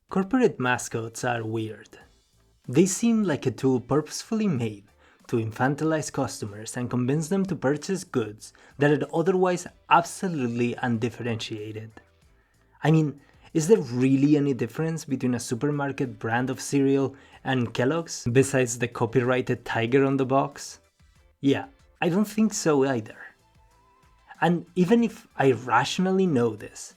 Corporate mascots are weird. They seem like a tool purposefully made to infantilize customers and convince them to purchase goods that are otherwise absolutely undifferentiated. I mean, is there really any difference between a supermarket brand of cereal and Kellogg's besides the copyrighted tiger on the box? Yeah, I don't think so either. And even if I rationally know this,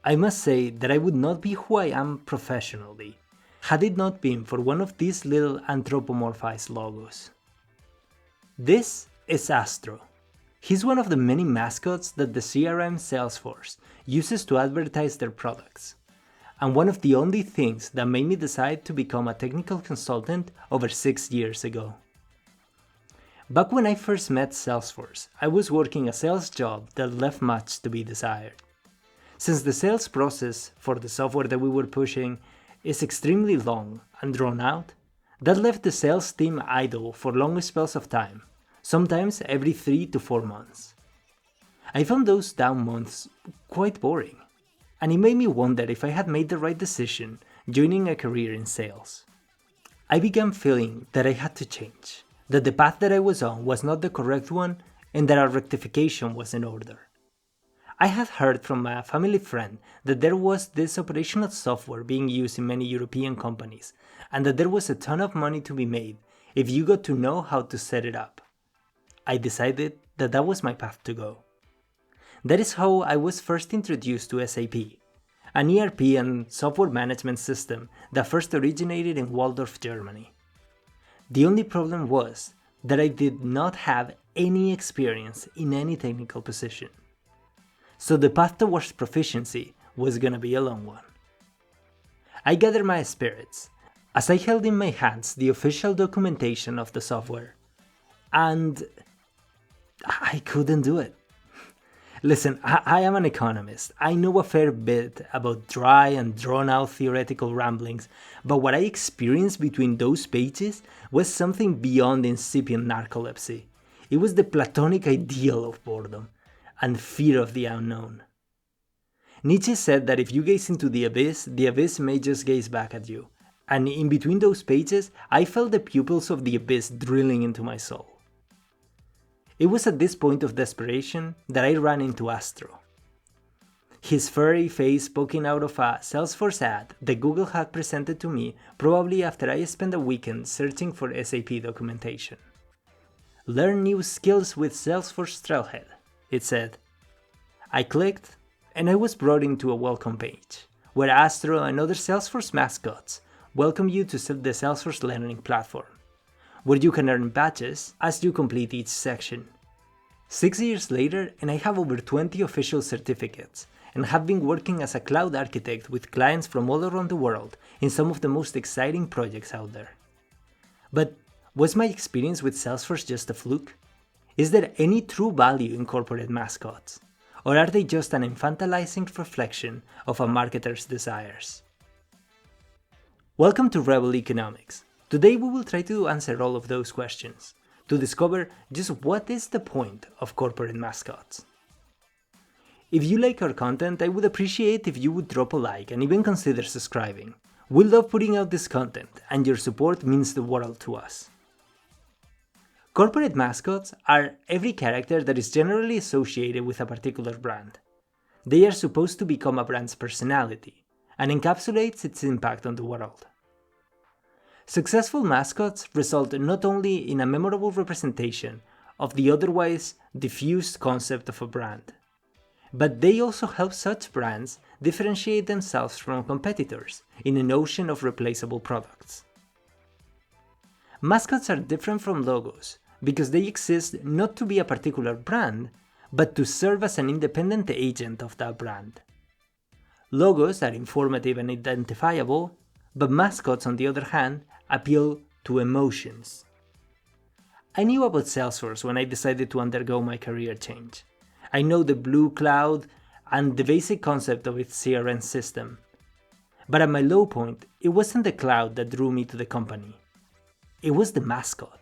I must say that I would not be who I am professionally had it not been for one of these little anthropomorphized logos. This is Astro. He's one of the many mascots that the CRM Salesforce uses to advertise their products, and one of the only things that made me decide to become a technical consultant over 6 years ago. Back when I first met Salesforce, I was working a sales job that left much to be desired. Since the sales process for the software that we were pushing is extremely long and drawn out, that left the sales team idle for long spells of time, sometimes every 3 to 4 months. I found those down months quite boring, and it made me wonder if I had made the right decision joining a career in sales. I began feeling that I had to change, that the path that I was on was not the correct one, and that a rectification was in order. I had heard from a family friend that there was this operational software being used in many European companies, and that there was a ton of money to be made if you got to know how to set it up. I decided that that was my path to go. That is how I was first introduced to SAP, an ERP and software management system that first originated in Waldorf, Germany. The only problem was that I did not have any experience in any technical position. So the path towards proficiency was gonna be a long one. I gathered my spirits as I held in my hands the official documentation of the software, and I couldn't do it. Listen, I am an economist. I know a fair bit about dry and drawn-out theoretical ramblings, but what I experienced between those pages was something beyond incipient narcolepsy. It was the platonic ideal of boredom and fear of the unknown. Nietzsche said that if you gaze into the abyss may just gaze back at you, and in between those pages, I felt the pupils of the abyss drilling into my soul. It was at this point of desperation that I ran into Astro. His furry face poking out of a Salesforce ad that Google had presented to me probably after I spent a weekend searching for SAP documentation. Learn new skills with Salesforce Trailhead, it said. I clicked, and I was brought into a welcome page, where Astro and other Salesforce mascots welcome you to the Salesforce Learning Platform, where you can earn badges as you complete each section. 6 years later, and I have over 20 official certificates, and have been working as a cloud architect with clients from all around the world in some of the most exciting projects out there. But was my experience with Salesforce just a fluke? Is there any true value in corporate mascots? Or are they just an infantilizing reflection of a marketer's desires? Welcome to Rebel Economics. Today we will try to answer all of those questions, to discover just what is the point of corporate mascots. If you like our content, I would appreciate if you would drop a like and even consider subscribing. We love putting out this content, and your support means the world to us. Corporate mascots are every character that is generally associated with a particular brand. They are supposed to become a brand's personality, and encapsulates its impact on the world. Successful mascots result not only in a memorable representation of the otherwise diffused concept of a brand, but they also help such brands differentiate themselves from competitors in an ocean of replaceable products. Mascots are different from logos because they exist not to be a particular brand, but to serve as an independent agent of that brand. Logos are informative and identifiable, but mascots, on the other hand, appeal to emotions. I knew about Salesforce when I decided to undergo my career change. I know the blue cloud and the basic concept of its CRM system. But at my low point, it wasn't the cloud that drew me to the company. It was the mascot.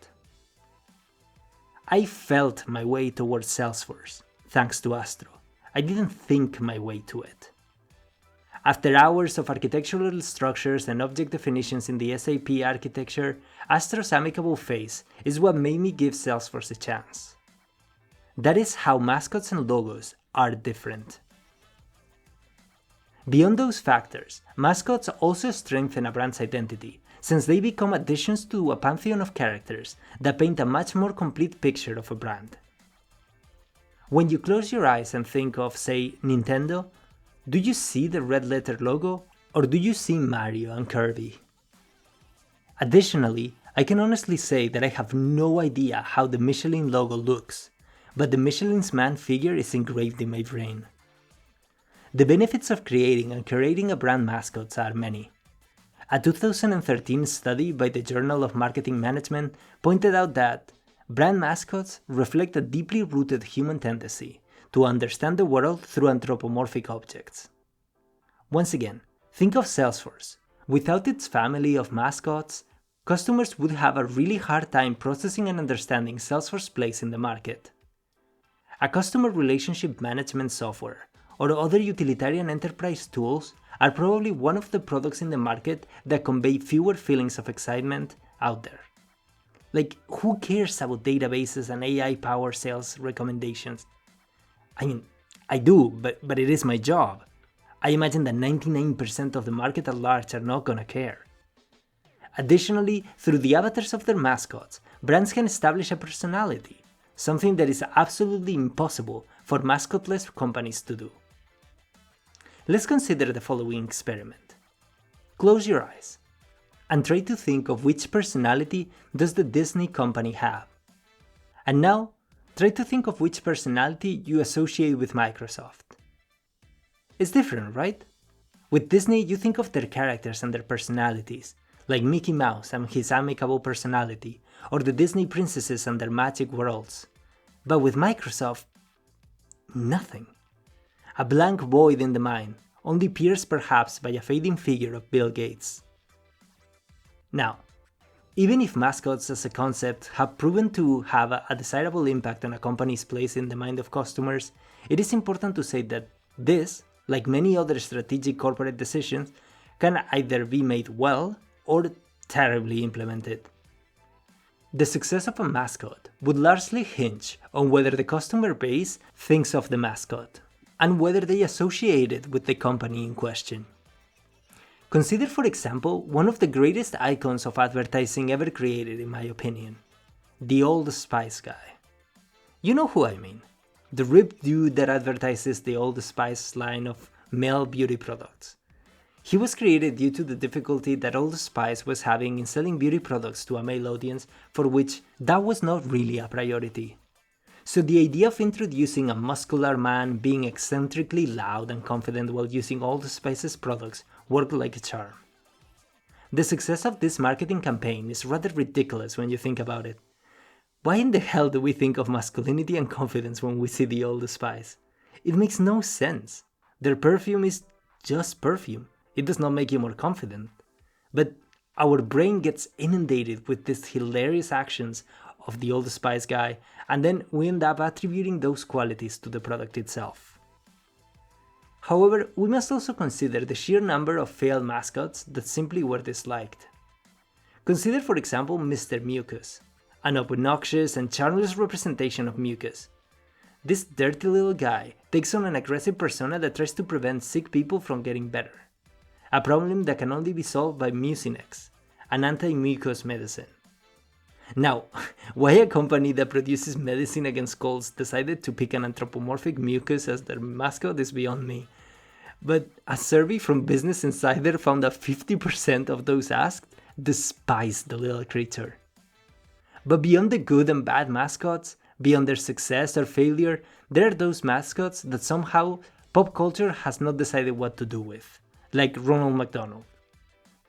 I felt my way towards Salesforce, thanks to Astro. I didn't think my way to it. After hours of architectural structures and object definitions in the SAP architecture, Astro's amicable face is what made me give Salesforce a chance. That is how mascots and logos are different. Beyond those factors, mascots also strengthen a brand's identity, since they become additions to a pantheon of characters that paint a much more complete picture of a brand. When you close your eyes and think of, say, Nintendo, do you see the red letter logo, or do you see Mario and Kirby? Additionally, I can honestly say that I have no idea how the Michelin logo looks, but the Michelin's man figure is engraved in my brain. The benefits of creating and curating a brand mascots are many. A 2013 study by the Journal of Marketing Management pointed out that brand mascots reflect a deeply rooted human tendency to understand the world through anthropomorphic objects. Once again, think of Salesforce. Without its family of mascots, customers would have a really hard time processing and understanding Salesforce's place in the market. A customer relationship management software or other utilitarian enterprise tools are probably one of the products in the market that convey fewer feelings of excitement out there. Like, who cares about databases and AI-powered sales recommendations? I mean, I do, but it is my job. I imagine that 99% of the market at large are not gonna care. Additionally, through the avatars of their mascots, brands can establish a personality, something that is absolutely impossible for mascotless companies to do. Let's consider the following experiment. Close your eyes and try to think of which personality does the Disney company have. And now, try to think of which personality you associate with Microsoft. It's different, right? With Disney, you think of their characters and their personalities, like Mickey Mouse and his amicable personality, or the Disney princesses and their magic worlds. But with Microsoft, nothing. A blank void in the mind, only pierced perhaps by a fading figure of Bill Gates. Now, even if mascots as a concept have proven to have a desirable impact on a company's place in the mind of customers, it is important to say that this, like many other strategic corporate decisions, can either be made well or terribly implemented. The success of a mascot would largely hinge on whether the customer base thinks of the mascot, and whether they associate it with the company in question. Consider, for example, one of the greatest icons of advertising ever created, in my opinion, the Old Spice guy. You know who I mean, the ripped dude that advertises the Old Spice line of male beauty products. He was created due to the difficulty that Old Spice was having in selling beauty products to a male audience for which that was not really a priority. So the idea of introducing a muscular man being eccentrically loud and confident while using Old Spice's products worked like a charm. The success of this marketing campaign is rather ridiculous when you think about it. Why in the hell do we think of masculinity and confidence when we see the Old Spice? It makes no sense. Their perfume is just perfume. It does not make you more confident. But our brain gets inundated with these hilarious actions of the Old Spice guy, and then we end up attributing those qualities to the product itself. However, we must also consider the sheer number of failed mascots that simply were disliked. Consider, for example, Mr. Mucus, an obnoxious and charmless representation of mucus. This dirty little guy takes on an aggressive persona that tries to prevent sick people from getting better, a problem that can only be solved by Mucinex, an anti-mucus medicine. Now, why a company that produces medicine against colds decided to pick an anthropomorphic mucus as their mascot is beyond me. But a survey from Business Insider found that 50% of those asked despised the little creature. But beyond the good and bad mascots, beyond their success or failure, there are those mascots that somehow pop culture has not decided what to do with, like Ronald McDonald.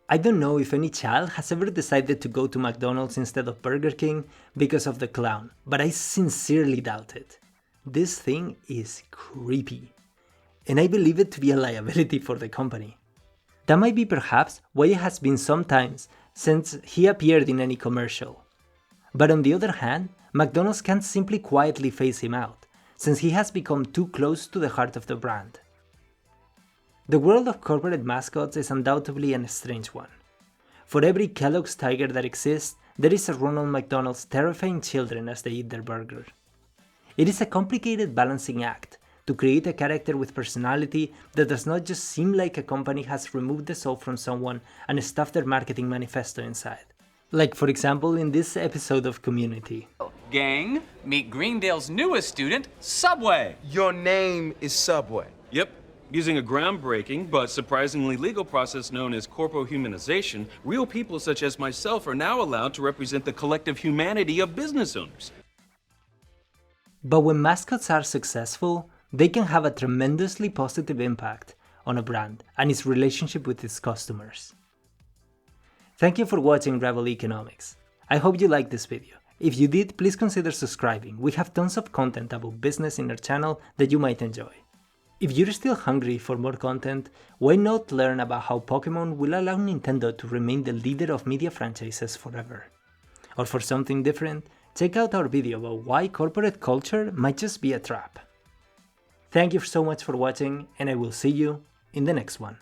I don't know if any child has ever decided to go to McDonald's instead of Burger King because of the clown, but I sincerely doubt it. This thing is creepy, and I believe it to be a liability for the company. That might be perhaps why it has been some time since he appeared in any commercial. But on the other hand, McDonald's can't simply quietly phase him out, since he has become too close to the heart of the brand. The world of corporate mascots is undoubtedly a strange one. For every Kellogg's tiger that exists, there is a Ronald McDonald's terrifying children as they eat their burger. It is a complicated balancing act to create a character with personality that does not just seem like a company has removed the soul from someone and stuffed their marketing manifesto inside. Like for example in this episode of Community. Gang, meet Greendale's newest student, Subway. Your name is Subway. Yep. Using a groundbreaking but surprisingly legal process known as corpohumanization, real people such as myself are now allowed to represent the collective humanity of business owners. But when mascots are successful, they can have a tremendously positive impact on a brand and its relationship with its customers. Thank you for watching Rebel Economics. I hope you liked this video. If you did, please consider subscribing. We have tons of content about business in our channel that you might enjoy. If you're still hungry for more content, why not learn about how Pokémon will allow Nintendo to remain the leader of media franchises forever? Or for something different, check out our video about why corporate culture might just be a trap. Thank you so much for watching, and I will see you in the next one.